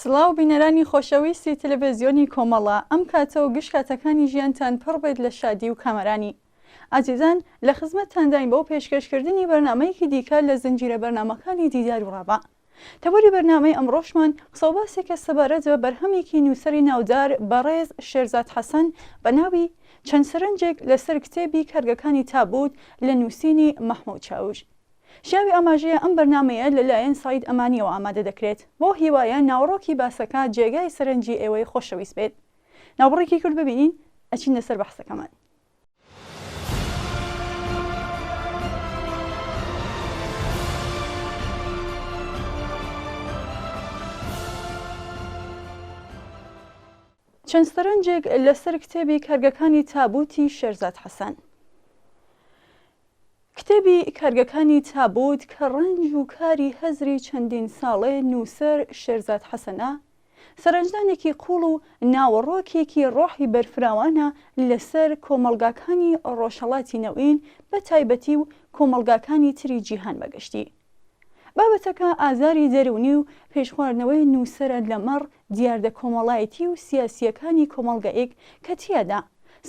سڵاو بینەرانی خۆشەویستی تەلەڤیزیۆنی کۆمەڵە، ئەم کاتە و گشتکاتەکانی ژیانتان پڕ بێت لە شادی و کامەرانی. ئازیزان، لە خزمەتتانداین بۆ پێشکەشکردنی بەرنامەیەکی دیکە لە زنجیرە بەرنامەکانی دیدار و ڕابە. تەبەری بەرنامەی ئەمڕۆشمان قسەوباسێکە سەبارەت بە بەرهەمێکی نووسەری ناودار بەڕێز شێرزاد حەسەن بە ناوی چەند سەرنجێک لەسەر کتێبی کارگەکانی تابوت لە نووسینی مەحموود چاوش. شاوی ئاماژەیە ئەم بەرنامەیە لەلایەن ساید ئەمانیەوە ئامادە دەکرێت بۆ هیوایە ناوڕۆکی باسەکە جێگای سەرنجی ئێوەی خۆشەویست بێت. ناوبڕێکی کورد ببینین ئەچین لەسەر بەحسەکەمان. چەند سەرنجێک لەسەر کتێبی کارگەکانی تابوتی شێرزاد حەسەن. کتێبی کارگەکانی تابوت کە ڕەنج و کاری هەزری چەندین ساڵێ نووسەر شێرزاد حەسەنە، سەرنجدانێکی قوڵ و ناوەڕۆکێکی ڕۆحی بەرفراوانە لەسەر کۆمەڵگاکانی ڕۆژهەڵاتی نەوین بە تایبەتی و کۆمەڵگاکانی تری جیهان بەگشتی. بابەتەکە ئازاری دەرونی و پێشخواردنەوەی نووسەرە لەمەڕ دیاردە کۆمەڵایەتی و سیاسیەکانی کۆمەڵگەیەک کە تیادا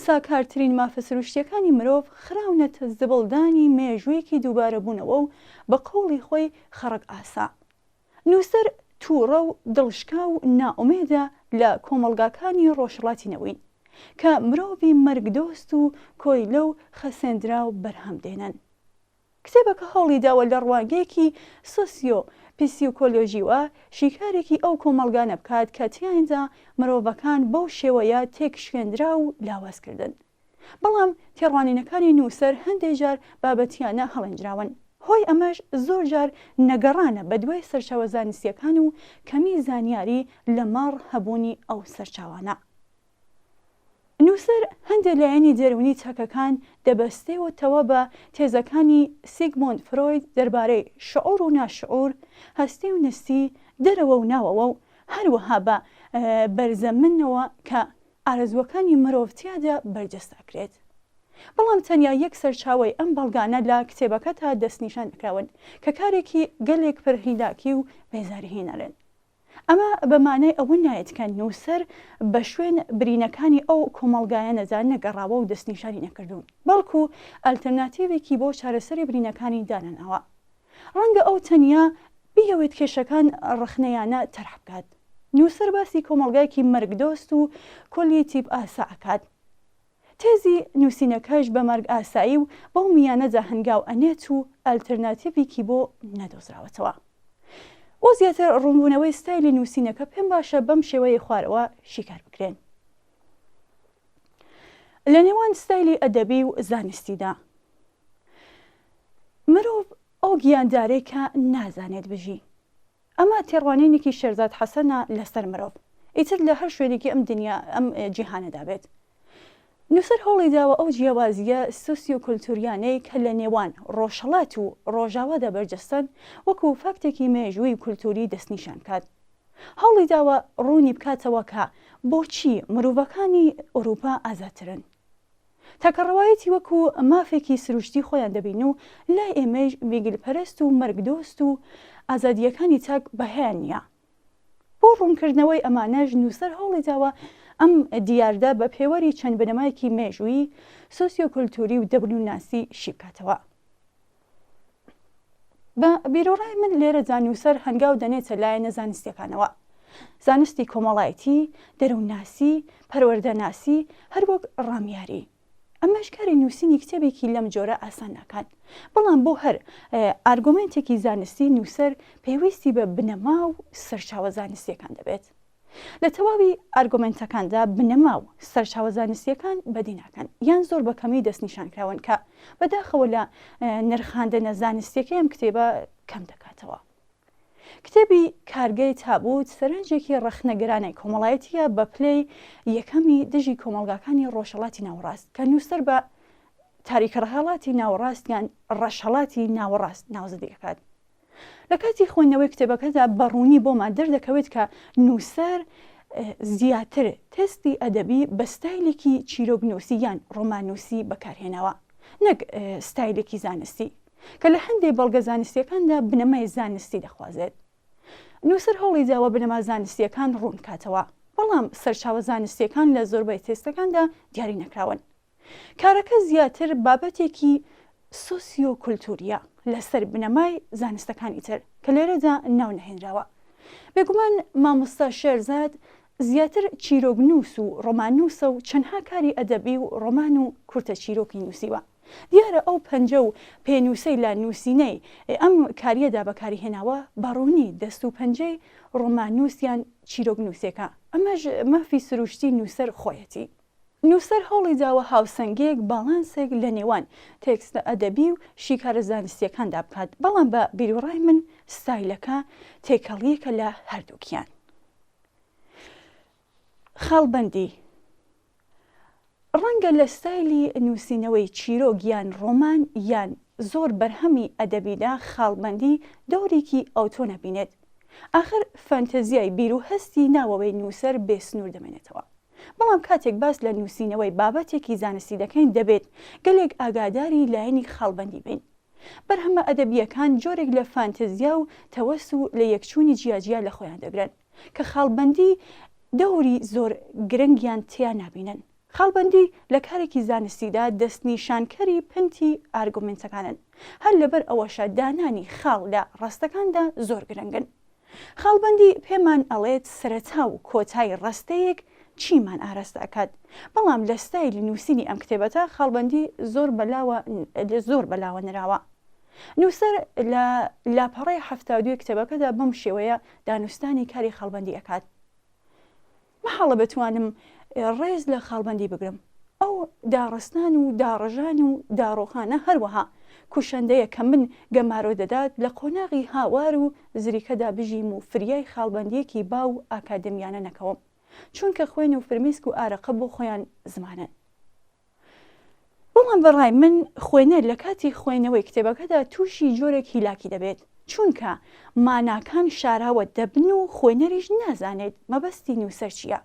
ساکارترین مافە سروشتیەکانی مرۆڤ خراونەتە زبڵدانی مێژوویەکی دووبارە بوونەوە و بە قەوڵی خۆی خەڕک ئاسا. نووسەر تووڕە و دڵشکا و نائومێدە لە کۆمەڵگاکانی ڕۆژهەڵاتینەوەین کە مرۆڤی مەرگدۆست و کۆیلە و خەسێندرا و بەرهەم دێنن. کتێبەکە هەوڵی داوە لە ڕوانگەیەکی سۆسیۆ پیسیۆکۆلۆژیوە شیکارێکی ئەو کۆمەڵگانە بکات کە تیاندا مرۆڤەکان بەو شێوەیە تێکشکێنرا و لاوازکردن. بەڵام تێڕوانینەکانی نووسەر هەندێک جار بابەتیانە هەڵەنجراون. هۆی ئەمەش زۆر جار نەگەڕانە بە دوای سەرچاوە زانستیەکان و کەمی زانیاری لەمەڕ هەبوونی ئەو سەرچاوانە. نووسەر هەندێک لایەنی دەرونی چاکەکان دەبەستێەوەتەوە بە تێزەکانی سیگمۆند فرۆید دەربارەی شعور و ناشعور، هەستی و نستی، دەرەوە و ناوەوە و هەروەها بە بەرزەمنەوە کە ئارەزوەکانی مرۆڤتیادا بەرجەستاکرێت. بەڵام تەنیا یەک سەرچاوی ئەم بەڵگانە لە کتێبەکە تا دەستنیشان دەکراون کە کارێکی گەلێک پرهیلاکی و بێزاریهێنەرن. ئەمە بەمانەی ئەوە نایەت کە نووسەر بە شوێن برینەکانی ئەو کۆمەڵگایە نەزان نەگەڕاوە و دەستنیشانی نەکردوون، بەڵکو ئەلتەرناتیڤێکی بۆ چارەسەری برینەکانی دانەنەوە. ڕەنگە ئەو تەنیا بیەوێت کێشەکان ڕخنەیانە تەرح بکات. نووسەر باسی کۆمەڵگایەکی مەرگدۆست و کۆلی تیپ ئاسا ئەکات. تێزی نووسینەکەش بە مەرگ ئاسایی و بەو میانەدا هەنگاو ئەنێت و ئەلتەرناتیڤێکی بۆ نەدۆزراوەتەوە. بۆ زیاتر ڕوونبوونەوەی ستایلی نووسینەکە پێم باشە بەم شێوەیە خوارەوە شیکار بکرێن. لە نێوان ستایلی ئەدەبی و زانستیدا مرۆڤ ئەو گیاندارەی کە نازانێت بژی. ئەمە تێڕوانینێکی شێرزاد حەسەنە لەسەر مرۆڤ، ئیتر لە هەر شوێنێکی ئەم دنیا ئەم جیهانەدا بێت. نووسەر هەوڵی داوە ئەو جیاوازیە سۆسیۆکولتوریانەی کە لە نێوان ڕۆژهەڵات و ڕۆژاوادا بەرجەستن وەکو فاکتێکی مێژووی و کولتوری دەستنیشان کات. هەوڵی داوە ڕوونی بکاتەوە کە بۆچی مرۆڤەکانی ئەوروپا ئازاترن. تاکە ڕەوایەتی وەکو مافێکی سروشتی خۆیان دەبین و لای ئێمەش ڤیگلپەرست و مەرگدۆست و ئازادیەکانی چاک بەهیان نییە. بۆ ڕوونکردنەوەی ئەمانەش نووسەر هەوڵی داوە ئەم دیاردە بە پێوەری چەند بنەمایەکی مێژووی سۆسیۆکولتوری و دەبنووناسی شی بکاتەوە. بە بیرۆڕای من لێرەدا نووسەر هەنگاو دەنێتە لایەنە زانستیەکانەوە، زانستی کۆمەڵایەتی، دەروونناسی، پەروەردەناسی، هەروەک ڕامیاری. ئەمەش کاری نووسینی کتێبێکی لەم جۆرە ئاسان ناکات، بەڵام بۆ هەر ئارگومنتێکی زانستی نووسەر پێویستی بە بنەما و سەرچاوە زانستیەکان دەبێت. لە تەواوی ئارگومنتەکاندا بنەما و سەرچاوە زانستیەکان بەدیناکەن یان زۆر بە کەمی دەستنیشانکراون کە بەداخەوە لە نرخاندنە زانستیەکەی ئەم کتێبە کەم دەکاتەوە. کتێبی کارگەی تابوت سەرنجێکی ڕەخنەگەرانەی کۆمەڵایەتیە بە پلەی یەکەمی دژی کۆمەڵگاکانی ڕۆژهەڵاتی ناوەڕاست کە نووسەر بە تاریکڕەهەڵاتی ناوەڕاست یان ڕەشهەڵاتی ناوەڕاست ناوزەدی دەکات. لە کاتی خوێندنەوەی کتێبەکەدا بەڕوونی بۆمان دەردەکەوێت کە نووسەر زیاتر تستی ئەدەبی بە ستایلێکی چیرۆکنووسی یان ڕۆمانووسی بەکارهێنەوە، نەک ستایلێکی زانستی کە لە هەندێک بەڵگە زانستیەکاندا بنەمای زانستی دەخوازێت. نووسەر هەوڵی داوە بنەما زانستیەکان ڕوون کاتەوە، بەڵام سەرچاوە زانستیەکان لە زۆربەی تێستەکاندا دیاری نەکراون. کارەکە زیاتر بابەتێکی سۆسیۆکولتوریە لەسەر بنەمای زانستەکانی تر کە لێرەدا ناو نەهێنراوە. بێگومان مامۆستا شێرزاد زیاتر چیرۆکنووس و ڕۆماننووسە و چەندها کاری ئەدەبی و ڕۆمان و کورتە چیرۆکی نووسیوە. دیارە ئەو پەنجە و پێنووسەی لە نووسینەی ئەم کاریەدا بەکاری هێناوە بەڕوونی دەست و پەنجەی ڕۆماننووسیان چیرۆکنووسێکە، ئەمەش مافی سروشتی نووسەر خۆیەتی. نووسەر هەوڵی داوە هاوسەنگەیەک باڵانسێک لە نێوان تێکستە ئەدەبی و شیکارە زانستیەکاندا بکات، بەڵام بە بیرۆڕای من ستایلەکە تێکەڵیەکە لە هەردووکیان. خاڵبەندی ڕەنگە لە ستایلی نووسینەوەی چیرۆک یان ڕۆمان یان زۆر بەرهەمی ئەدەبیدا خاڵبەندی دەورێکی ئەوتۆ نەبینێت. ئاخر فەنتەزیای بیر و هەستی ناوەوەی نووسەر بێسنوور دەمێنێتەوە. بەڵام کاتێک باس لە نووسینەوەی بابەتێکی زانستی دەکەین دەبێت گەلێک ئاگاداری لایەنی خاڵبەندی بین. بەرهەمە ئەدەبیەکان جۆرێک لە فانتزیا و تەوەس و لە یەکچوونی جیاجیا لە خۆیان دەگرن کە خاڵبەندی دەوری زۆر گرنگیان تیا نابینن. خاڵبەندی لە کارێکی زانستیدا دەستنیشانکەری پنتی ئارگومنتەکانن، هەر لەبەر ئەوەشە دانانی خاڵ لە ڕاستەکاندا زۆر گرنگن. خاڵبەندی پێمان ئەڵێت سەرەتا و کۆتای ڕاستەیەک چیمان ئاراستە ئەکات، بەڵام لە ستایلی نووسینی ئەم کتێبەتە خاڵبەندی زۆر بەلاوە نراوە. نووسەر لە لاپەڕەی 72 کتێبەکەدا بەم شێوەیە دانوستانی کاری خاڵبەندی ئەکات. مەحاڵە بتوانم ڕێز لە خاڵبەندی بگرم. ئەو داڕستان و داڕژان و داڕۆخانە هەروەها کوشەندەیە کە من گەمارۆ دەدات لە قۆناغی هاوار و زریکەدا بژیم و فریای خاڵبەندیەکی با و ئاکادمیانە نەکەوم، چونکە خوێن و فرمیسک و ئارەقە بۆ خۆیان زمانن. بەڵام بەڕای من خوێنەر لە کاتی خوێنەوەی کتێبەکەدا تووشی جۆرێک هیلاکی دەبێت، چونکە ماناکان شاراوە دەبن و خوێنەریش نازانێت مەبەستی نووسەر چییە.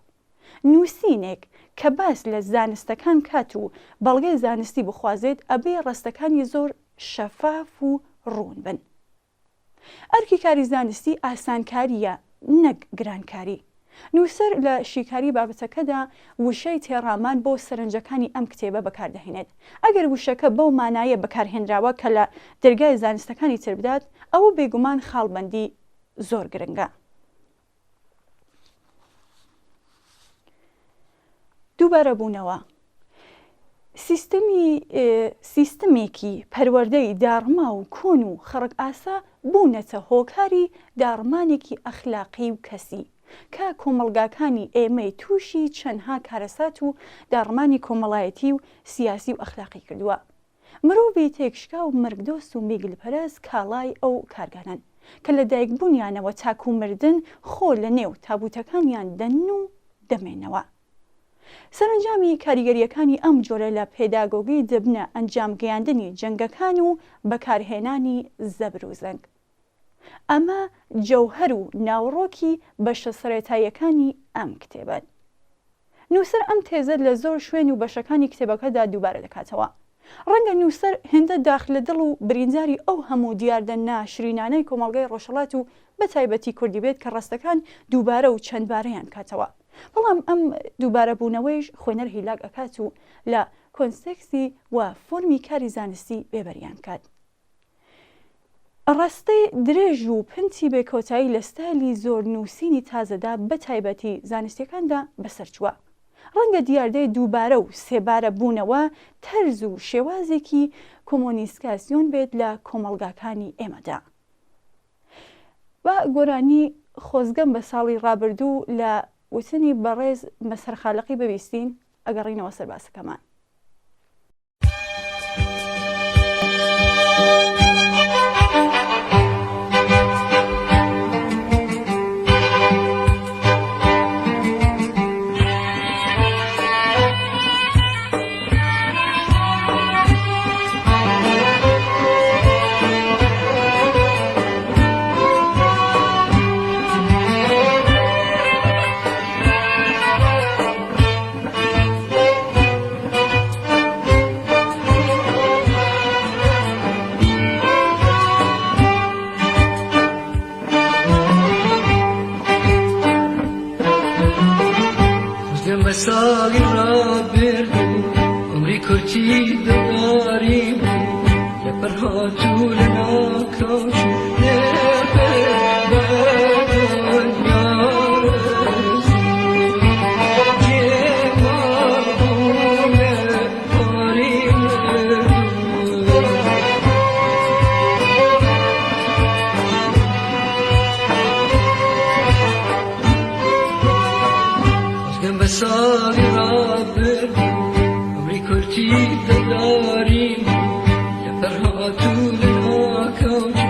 نووسینێک کە باس لە زانستەکان کات و بەڵگەی زانستی بخوازێت ئەبێ ڕستەکانی زۆر شەفاف و ڕوون بن. ئەرکی کاری زانستی ئاسانکاریە نەک گرانکاری. نووسەر لە شیکاری بابەتەکەدا وشەی تێڕامان بۆ سەرنجەکانی ئەم کتێبە بەکاردەهێنێت. ئەگەر وشەکە بەو مانایە بەکارهێنراوە کە لە دەرگای زانستەکانی تر بدات، ئەوە بێگومان خاڵبەندی زۆر گرنگە. دووبارە بوونەوە سیستەمێکی پەروەردەی داڕما و کۆن و خەڕک ئاسا بوونەتە هۆکاری داڕمانێکی ئەخلاقی و کەسی کە کۆمەڵگاکانی ئێمەی تووشی چەندها کارەسات و داڕمانی کۆمەڵایەتی و سیاسی و ئەخلاقی کردووە. مرۆڤی تێکشکا و مەرگدۆست و میگلپەرست کاڵای ئەو کارگانن کە لە دایکبوونیانەوە تاکو مردن خۆ لە نێو تابوتەکانیان دەن و دەمێنەوە. سەرنجامی کاریگەریەکانی ئەم جۆرە لە پێداگۆگی دەبنە ئەنجام گەیاندنی جەنگەکان و بەکارهێنانی زەبر و زەنگ. ئەمە جەوهەر و ناوڕۆکی بەشە سەرەتاییەکانی ئەم کتێبەن. نووسەر ئەم تێزە لە زۆر شوێن و بەشەکانی کتێبەکەدا دووبارە دەکاتەوە. ڕەنگە نووسەر هێندە داخلە دڵ و برینداری ئەو هەموو دیاردەنا شرینانەی کۆمەڵگەی ڕۆژهەڵات و بە تایبەتی کوردی بێت کە ڕستەکان دووبارە و چەندبارەیان کاتەوە. بەڵام ئەم دووبارە بوونەوەیش خوێنەر هیلاک ئەکات و لە کۆنتێکستی و فۆرمی کاری زانستی بێبەریان کات. ڕستەی درێژ و پنتی بێکۆتایی لە ستایلی زۆر نووسینی تازەدا بە تایبەتی زانستیەکاندا بەسەرچووە. ڕەنگە دیاردەی دووبارە و سێبارە بوونەوە تەرز و شێوازێکی کۆمۆنیسکاسیۆن بێت لە کۆمەڵگاکانی ئێمەدا. بە گۆرانی خۆزگەم بە ساڵی ڕابردوو لە وتنی بەڕێز مەسەرخالقی ببیستین ئەگەڕینەوە سەر باسەکەمان. ساقی را بردم عمری کرتی داری بود لپر هاتو لناکاشو لپر بدن یارزو جمعونه پاری مردم ازگم به ساقی را بردم عمری کرتی داری فرهاتون آکوش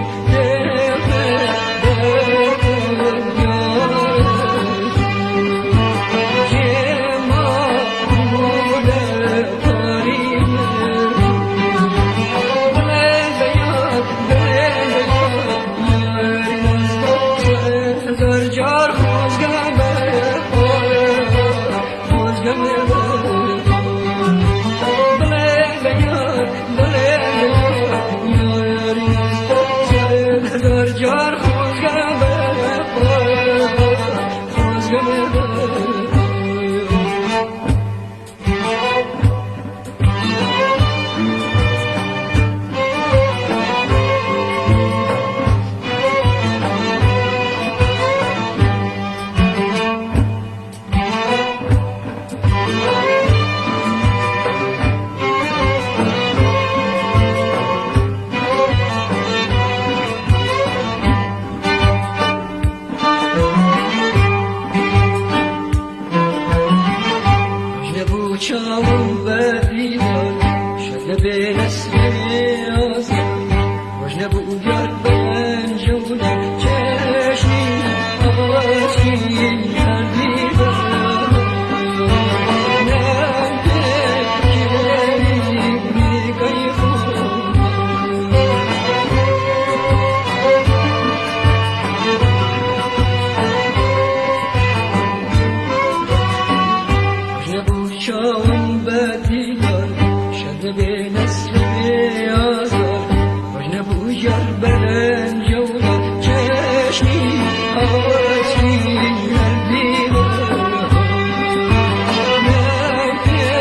چاوم بدیدار شد به نسل آزاد وجنب او گرد بنجونه چشمی آشی هر دیدار نمده کلی میگای خود چاوم بدیدار شد به نسل آزار وجنب او گر برن جولا چشمی آشی هر دیوار نمده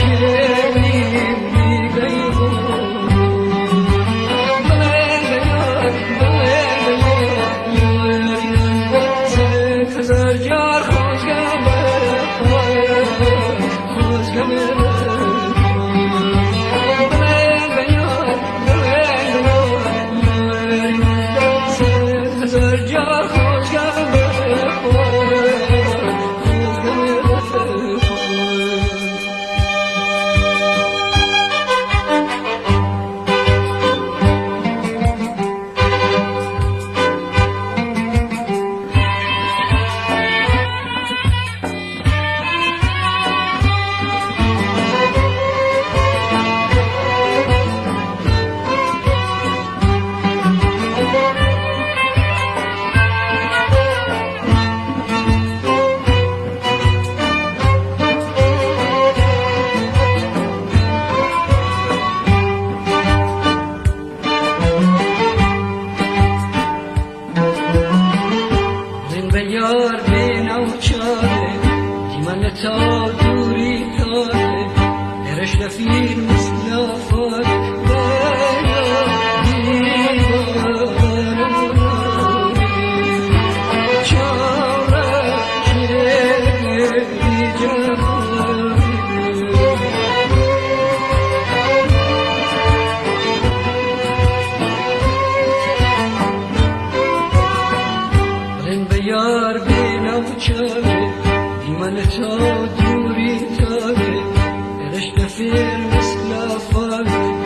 کلی میگای خود بلند هزار جار خوشگم یار بینم چاره دیمن تا دوری تاره درش نفیر مثل آفاره یار بینم چاره دیمن تا دوری تاره درش نفیر مثل آفاره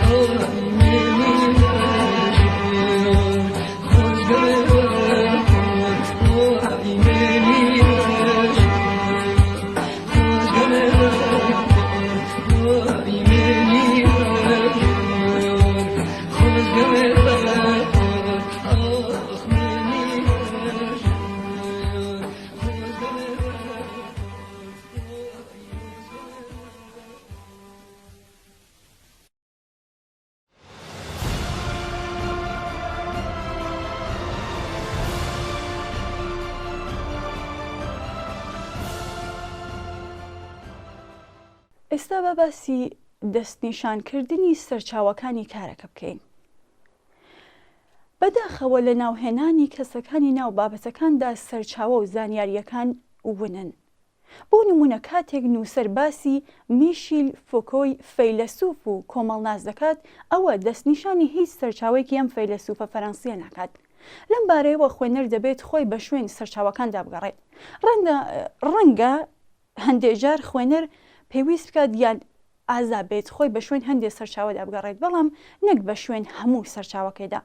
خوز ئێستا بە باسی دەستنیشانکردنی سەرچاوەکانی کارەکە بکەین. بەداخەوە لە ناوهێنانی کەسەکانی ناو بابەتەکاندا سەرچاوە و زانیاریەکان ونن. بۆ نمونە کاتێک نووسەر باسی میشیل فۆکۆی فەیلسوف و کۆمەڵناز دەکات، ئەوە دەستنیشانی هیچ سەرچاوێکی ئەم فەیلسوفە فەڕەنسیە ناکات. لەم بارەیەوە خوێنەر دەبێت خۆی بە شوێن سەرچاوەکاندا بگەڕێت. ڕەنگە هەندێک جار خوێنەر پێویست بکات یان ئازا بێت خۆی بە شوێن هەندێک سەرچاوەدا بگەڕێت، بەڵام نەک بە شوێن هەموو سەرچاوەکەیدا.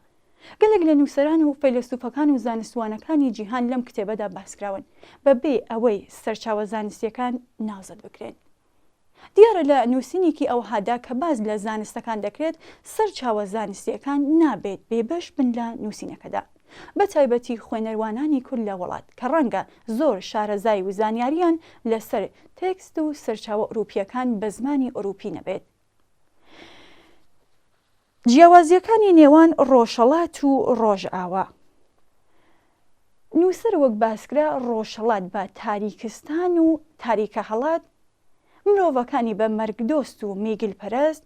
گەلێک لە نووسەران و فەیلسوفەکان و زانستوانەکانی جیهان لەم کتێبەدا باسکراون بەبێ ئەوەی سەرچاوە زانستیەکان ناوزەت بکرێن. دیارە لە نووسینێکی ئەوهادا کە باز لە زانستەکان دەکرێت، سەرچاوە زانستیەکان نابێت بێبەش بن لە نووسینەکەدا، بە تایبەتی خوێنەروانانی کورد لە وڵات کە ڕەنگە زۆر شارەزای و زانیاریان لەسەر تێکست و سەرچاوە ئوروپیەکان بە زمانی ئوروپی نەبێت. جیاوازیەکانی نێوان ڕۆژهەڵات و ڕۆژئاوا. نووسەر وەک باسکرا ڕۆژهەڵات بە تاریکستان و تاریکە هەڵات، مرۆڤەکانی بە مەرگدۆست و میگلپەرست،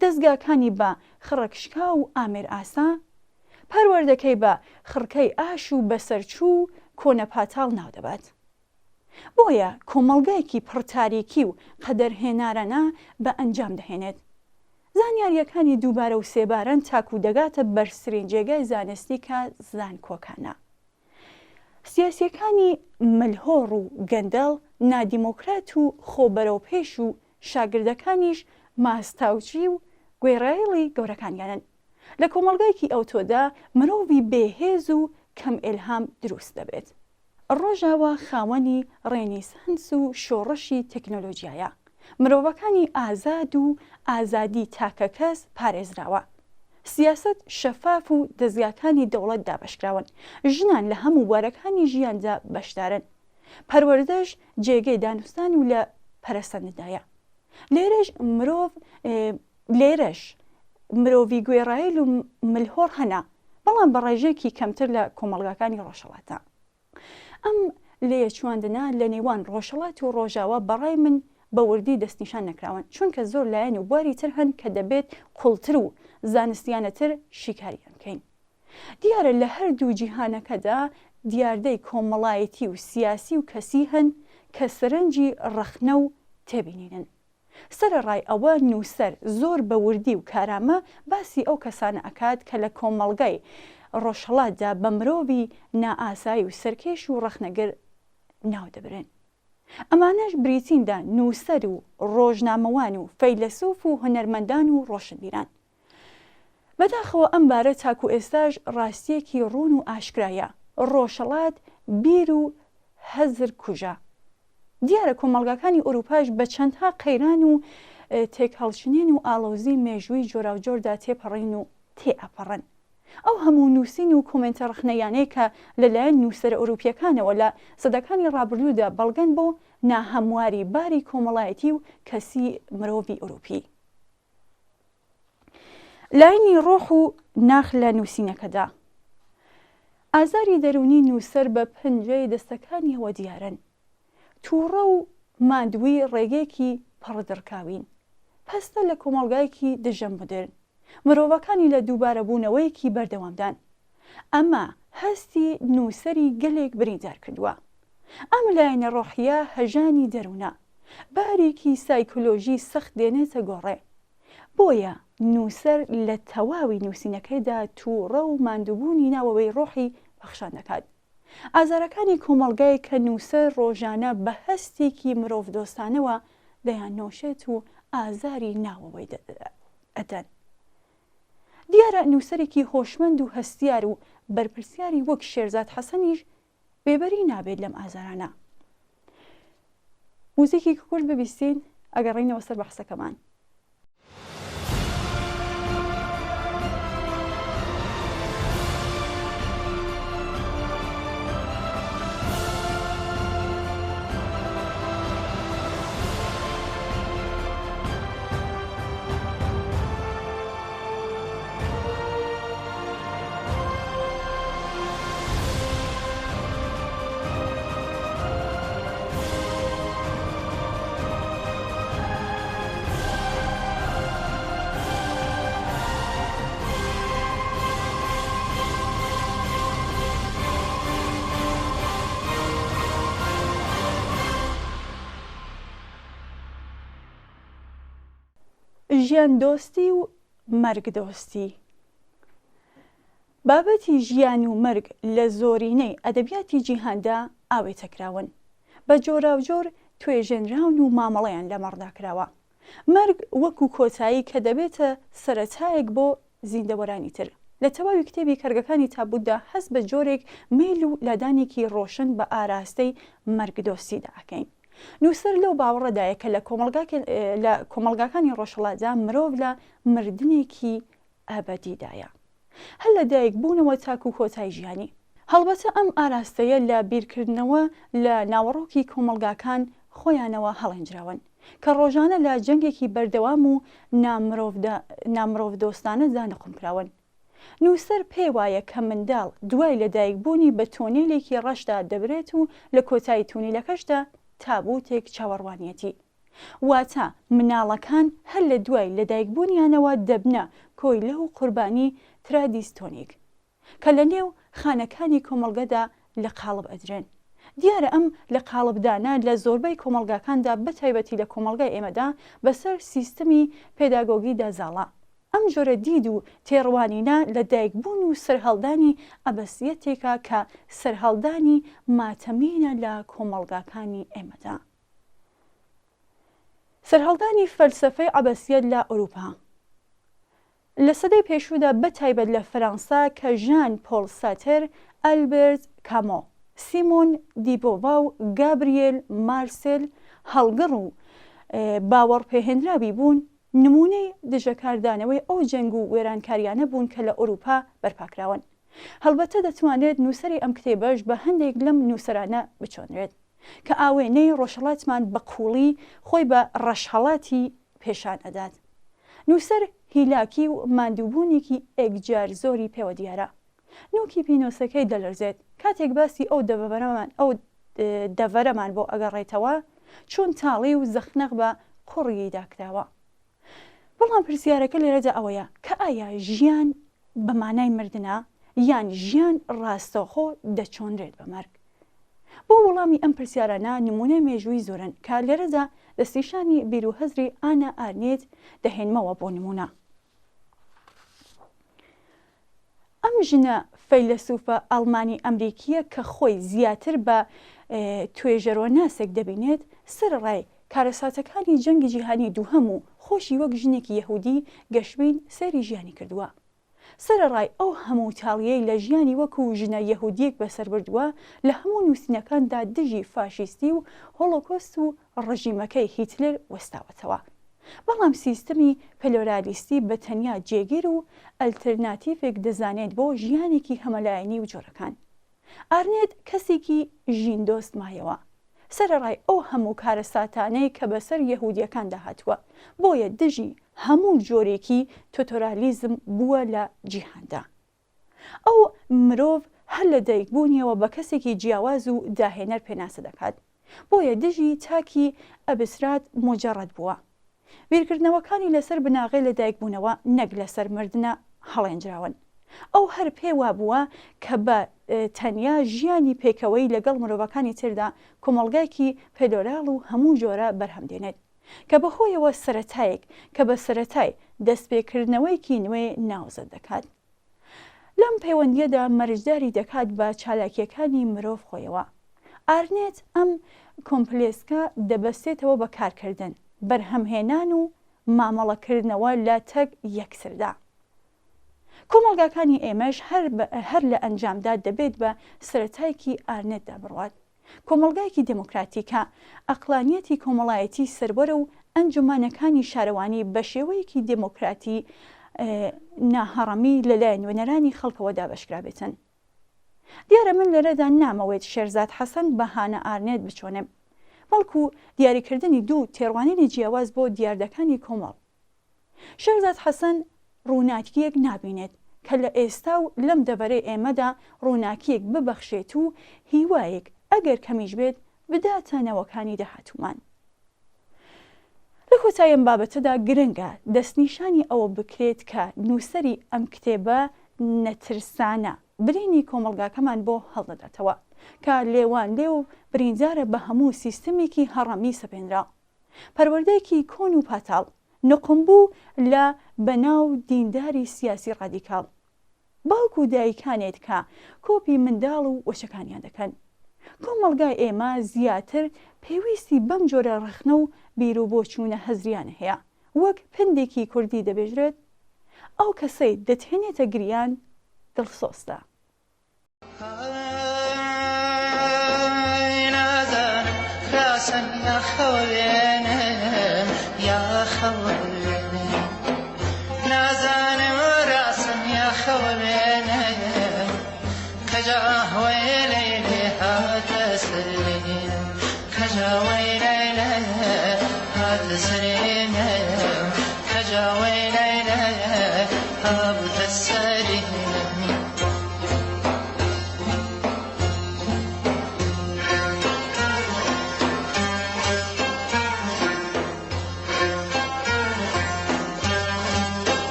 دەستگاکانی بە خڕەکشکا و ئامێر ئاسا، پەروەردەکەی بە خڕکەی ئاش و بەسەرچوو کۆنە پاتاڵ ناو دەبات. بۆیە کۆمەڵگایەکی پڕتاریکی و قەدەرهێنارانە بە ئەنجام دەهێنێت. زانیاریەکانی دووبارە و سێبارەن تاکو دەگاتە بەرزترین جێگای زانستی کە زانکۆکانە. سیاسیەکانی ملهۆڕ و گەندەڵ، نادیمۆکرات و خۆبەرەوپێش و شاگردەکانیش ماستاوچی و گوێڕایەڵی گەورەکانیانن. لە کۆمەڵگایەکی ئەوتۆدا مرۆڤی بێهێز و کەم ئێلهام دروست دەبێت. ڕۆژاوا خاوەنی ڕێنیسانس و شۆڕشی تەکنۆلۆژیایە. مرۆڤەکانی ئازاد و ئازادی تاکە کەس پارێزراوە. سیاست شەفاف و دەستگاکانی دەوڵەت دابەشکراون. ژنان لە هەموو بوارەکانی ژیاندا بەشدارن. پەروەردەش جێگەی دانوستان و لە پەرەسەنددایە. لێرەش مرۆڤی گوێڕایەل و ملهۆڕ هەنا، بەڵام بە ڕێژێکی کەمتر لە کۆمەڵگاکانی ڕۆژهەڵاتە. ئەم لێچواندنە لە نێوان ڕۆژهەڵات و ڕۆژاوا بەڕای من بە وردی دەستنیشان نەکراون، چونکە زۆر لایەن و بواری تر هەن کە دەبێت قوڵتر و زانستیانەتر شیکاریان بکەین. دیارە لە هەردوو جیهانەکەدا دیاردەی کۆمەڵایەتی و سیاسی و کەسی هەن کە سەرنجی ڕەخنە و تێبینینن. سەرەڕای ئەوە نووسەر زۆر بە وردی و کارامە باسی ئەو کەسانە ئەکات کە لە کۆمەڵگای ڕۆژهەڵاتدا بە مرۆڤی نائاسایی و سەرکێش و ڕەخنەگر ناو دەبرێن. ئەمانەش بریتیندا نووسەر و ڕۆژنامەوان و فەیلسوف و هونەرمەندان و ڕۆشنبیران. بەداخەوە ئەم بارە تاکو ئێستاش ڕاستیەکی ڕوون و ئاشکرایە. ڕۆژهەڵات بیر و هەزر کوژە. دیارە کۆمەڵگاکانی ئوروپاش بە چەندها قەیران و تێکهەڵچنین و ئاڵۆزی مێژووی جۆراوجۆردا تێپەڕین و تێئەپەڕن. ئەو هەموو نووسین و کۆمنتە ڕخنەیانەی کە لەلایەن نووسەرە ئوروپیەکانەوە لە سەدەکانی ڕابردوودا بەڵگەن بۆ ناهەمواری باری کۆمەڵایەتی و کەسی مرۆڤی ئوروپی. لاینی ڕۆح و ناخ لە نووسینەکەدا. ئازاری دەرونی نووسەر بە پەنجەی دەستەکانی ئەوە دیارن. تووڕە و ماندووی ڕێگەیەکی پڕدڕکاوین. پەستە لە کۆمەڵگایەکی دژە مدرن. مرۆڤەکانی لە دووبارەبوونەوەیەکی بەردەوامدان. ئەمە هەستی نووسەری گەلێک بریندار کردووە. ئەم لایەنە ڕۆحیە هەژانی دەروونە. بارێکی سایکۆلۆژی سەخت دێنێتە گۆڕێ. بۆیە نووسەر لە تەواوی نووسینەکەیدا تووڕە و ماندووبوونی ناوەوەی ڕۆحی بەخشان دەکات. ئازارەکانی کۆمەڵگای کە نووسەر ڕۆژانە بە هەستێکی مرۆڤ دۆستانەوە دەیان نۆشێت و ئازاری ناوەوەی ئەدەن. دیارە نووسەرێکی هۆشمەند و هەستیار و بەرپرسیاری وەک شێرزاد حەسەنیش بێبەری نابێت لەم ئازارانە. موزیکی کورد ببیستین ئەگەڕێینەوە سەر بەحسەکەمان. ژیان دۆستی و مەرگ دۆستی. بابەتی ژیان و مەرگ لە زۆرینەی ئەدەبیاتی جیهاندا ئاوێتەکراون، بە جۆراوجۆر توێژێنراون و مامەڵەیان لەمەڕداکراوە. مەرگ وەکو کۆتایی کە دەبێتە سەرەتایەک بۆ زیندەوەرانی تر. لە تەواوی کتێبی کەرگەکانی تابوتدا هەست بە جۆرێک میل و لادانێکی ڕۆشن بە ئاراستەی مەرگدۆستیدا ئەکەین. نووسەر لەو باوەڕەدایە کە لە کۆمەلگاکانی ڕۆژهەڵاتدا مرۆڤ لە مردنێکی ئابەدیدایە، هەر لە دایک بوونەوە تاکو و کۆتای ژیانی. هەڵبەتە ئەم ئاراستەیە لە بیرکردنەوە لە ناوەڕۆکی کۆمەلگاکان خۆیانەوە هەڵێنجراون کە ڕۆژانە لە جەنگێکی بەردەوام و نامرۆڤ دۆستانەدا نەقمکراون. نووسەر پێی وایە کە منداڵ دوای لەدایکبوونی بە تۆنێلێکی ڕەشدا دەبرێت و لە کۆتایی تونیلەکەشدا تابوتێک چاوەڕوانیەتی، واتە مناڵەکان هەر لە دوای لەدایکبوونیانەوە دەبنە کۆی لە و قوربانی ترادیستۆنیک کە لە نێو خانەکانی کۆمەلگەدا لە قاڵب ئەدرێن. دیارە ئەم لە قاڵبدانە لە زۆربەی کۆمەلگاکاندا بەتایبەتی لە کۆمەلگای ئێمەدا بەسەر سیستەمی پێداگۆگی دەزاڵە. ئەم جۆرە دید و تێڕوانینە لە دایکبوون و سەرهەڵدانی ئەبەسیەتێکە کە سەرهەڵدانی ماتەمینە لە کۆمەلگاکانی ئێمەدا. سەرهەڵدانی فەلسەفەی ئەبەسیەت لە ئەوروپا لە سەدەی پێشوودا بەتایبەت لە فەرەنسا کە ژان پۆڵ ساتر، ئەلبێرت کامۆ، سیمۆن دیبۆڤا و گابریێل مارسێل هەڵگەڕ و باوەڕپێهێنراوی بوون، نمونەی دژەکاردانەوەی ئەو جەنگ و وێرانکاریانە بوون کە لە ئەوروپا بەرپاکراون. هەڵبەتە دەتوانێت نووسەری ئەم کتێبەش بە هەندێک لەم نووسەرانە بچۆنرێت کە ئاوێنەی ڕۆژهەڵاتمان بە قوڵی خۆی بە ڕەشهەڵاتی پێشان ئەدات. نووسەر هیلاکی و ماندووبوونێکی ئێکجار زۆری پێوە دیارە. نوکی پینۆسەکەی دەلەرزێت کاتێک باسی ئەو دەڤەرەمان بۆ ئەگەڕێتەوە چۆن تاڵی و زەخنەق بە قوڕی داکراوە. بەڵام پرسیارەکە لێرەدا ئەوەیە کە ئایا ژیان بە مانای مردنە یان ژیان ڕاستەوخۆ دەچۆنرێت بە مەرگ؟ بۆ وەڵامی ئەم پرسیارانە نمونە مێژووی زۆرن کە لێرەدا دەستنیشانی بیرروهەزری ئانا ئارنێت دەهێنمەوە بۆ نمونە. ئەم ژنە فەیلسوفە ئەڵمانی ئەمریکیە کە خۆی زیاتر بە توێژەرۆناسێک دەبینێت، سەرڕای کارەساتەکانی جەنگی جیهانی دووهەم و خۆشی وەک ژنێکی یەهودی گەشتبین سەری ژیانی کردووە. سەرڕای ئەو هەموو تاڵیەی لە ژیانی وەکو ژنە یەهودیەک بەسەر بردووە لە هەموو نووسینەکاندا دژی فاشیستی و هۆڵۆکۆست و ڕژیمەکەی هیتلر وەستاوەتەوە. بەڵام سیستەمی پەلۆرالیستی بە تەنیا جێگیر و ئەلتەرناتیڤێک دەزانێت بۆ ژیانێکی هەمەلایەنی و جۆرەکان. ئارنێت کەسێکی ژیندۆست مایەوە سەرڕای ئەو هەموو کارەساتانەی کە بەسەر یەهودیەکاندا هاتووە، بۆیە دژی هەموو جۆرێکی تۆتۆرالیزم بووە لە جیهاندا. ئەو مرۆڤ هەر لە دایکبوونیەوە بە کەسێکی جیاواز و داهێنەر پێناسە دەکات، بۆیە دژی تاکی ئەبسرات مۆجەڕەت بووە. بیرکردنەوەکانی لەسەر بناغی لە دایکبوونەوە نەک لەسەر مردنە هەڵێنجراون. ئەو هەر پێوا بووە کە بە تەنیا ژیانی پێکەوەی لەگەڵ مرۆڤەکانی تردا کۆمەڵگایکی پێدۆراڵ و هەموو جۆرە بەرهەمدێنێت کە بەهۆیەوە سەرەتایەک کە بە سەرەتای دەستپێکردنەوەیکی نوێ ناوزەت دەکات. لەم پەیوەندیەدا مەرجداری دەکات بە چالاکیەکانی مرۆڤ خۆیەوە. ئارنێت ئەم کۆمپلێسکە دەبەستێتەوە بە کارکردن، بەرهەمهێنان و مامەڵەکردنەوە لە تەک یەکسردا. کۆمەڵگاکانی ئێمەش هەر لە ئەنجامدا دەبێت بە سەرەتایەکی ئارنێتدا بڕوات. کۆمەڵگایەکی دموکراتیکە ئەقلانیەتی کۆمەڵایەتی سربەرە و ئەنجومانەکانی شارەوانی بە شێوەیەکی دموکراتی ناهەڕەمی لەلایەن وێنەرانی خەڵکەوە دابەشکرابێتن. دیارە من لەرەدا نامەوێت شێرزاد حەسەن بەهانە ئارنێت بچۆنم، بەڵکو دیاریکردنی دوو تێڕوانینی جیاواز بۆ دیاردەکانی کۆمەڵ. شێرزاد حەسەن ڕووناکیەک نابینێت کە لە ئێستا و لەم دەبەرەی ئێمەدا ڕووناکیەک ببەخشێت و هیوایەک ئەگەر کەمیش بێت بداتە نەوەکانی داهاتوومان. لە کۆتاییم بابەتەدا گرنگە دەستنیشانی ئەوە بکرێت کە نووسەری ئەم کتێبە نەترسانە برینی کۆمەڵگاکەمان بۆ هەڵدەداتەوە کە لێوان لێ و بریندارە بە هەموو سیستەمێکی هەڕەمی سەپێنرا. پەروەردەیەکی کۆن و پاتاڵ نقمبوو لە بەناو دینداری سیاسی ڕادیکاڵ. باوکو و دایکانێت کە کۆپی منداڵ و وەشەکانیان دەکەن. کۆمەڵگای ئێمە زیاتر پێویستی بەم جۆرە ڕخنە و بیر و بۆچوونە هەزریانە هەیە. وەک پندێکی کوردی دەبێژرێت، ئەو کەسەی دەتهێنێتە گریان دڵسۆستە.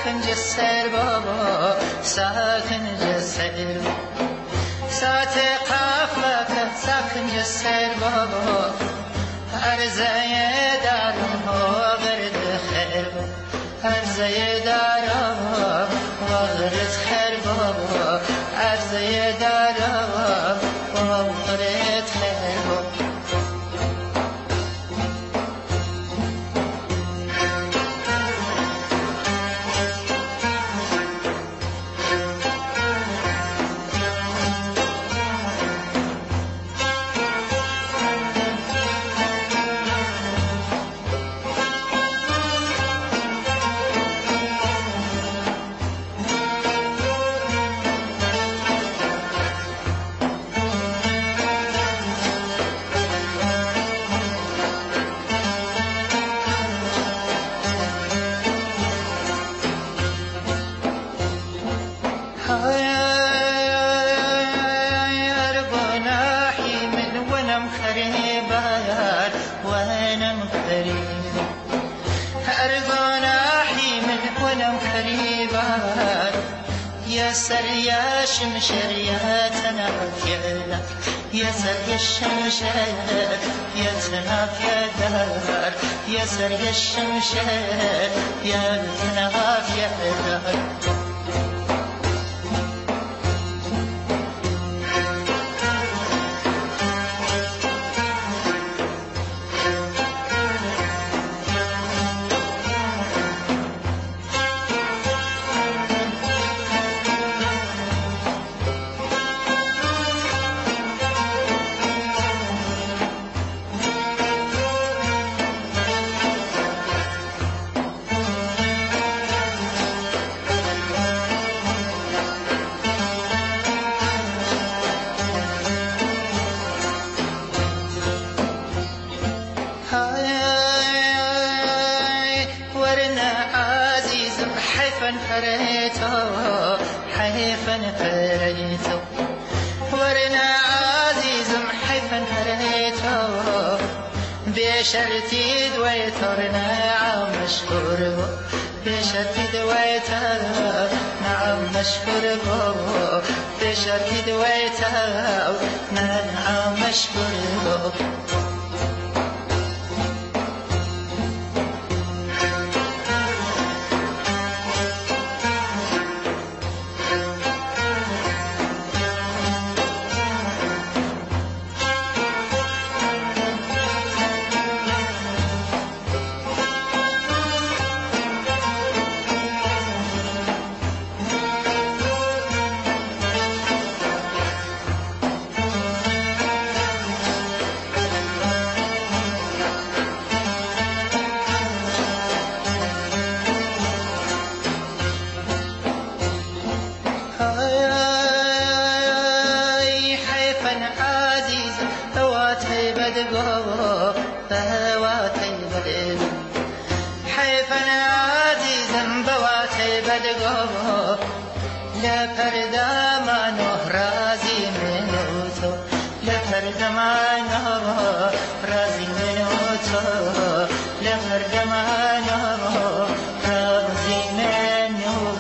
ساكن جسر بابا ساكن جسر ساتي قافلك ساكن جسر بابا أرزي دارم وغرد خير أرزي دارم وغرد خير بابا أرزي دارم وغرد خير بابا يسر يا شمشر يا تنافيا يسر يا الشمشر يا تنافيا دار يسر يا الشمشر يا تنافيا دار حيفا فريتو ورنا عزيزم حيفا فريتو بشرتي دويترنا عم مشكور بشرتي دويتر نعم مشكور بشرتي دويتر نعم مشكور حيفا عزيزا بواتي بدقو لفردا ما نهرازي منوتو لفردا ما نهرازي منوتو لفردا ما نهرازي منوتو.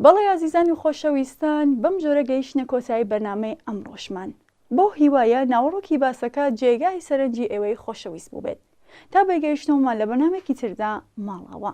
بەڵێ ئازیزانی خۆشەویستان بەم جۆرە گەیشتنە کۆتایی بەرنامەی ئەمڕۆشمان بۆ هیوایە ناوەڕۆکی باسەکە جێگای سەرنجی ئێوەی خۆشەویست بوو بێت تا بەگەیشتنەوەمان لە بەرنامێکی تردا ماڵەوە.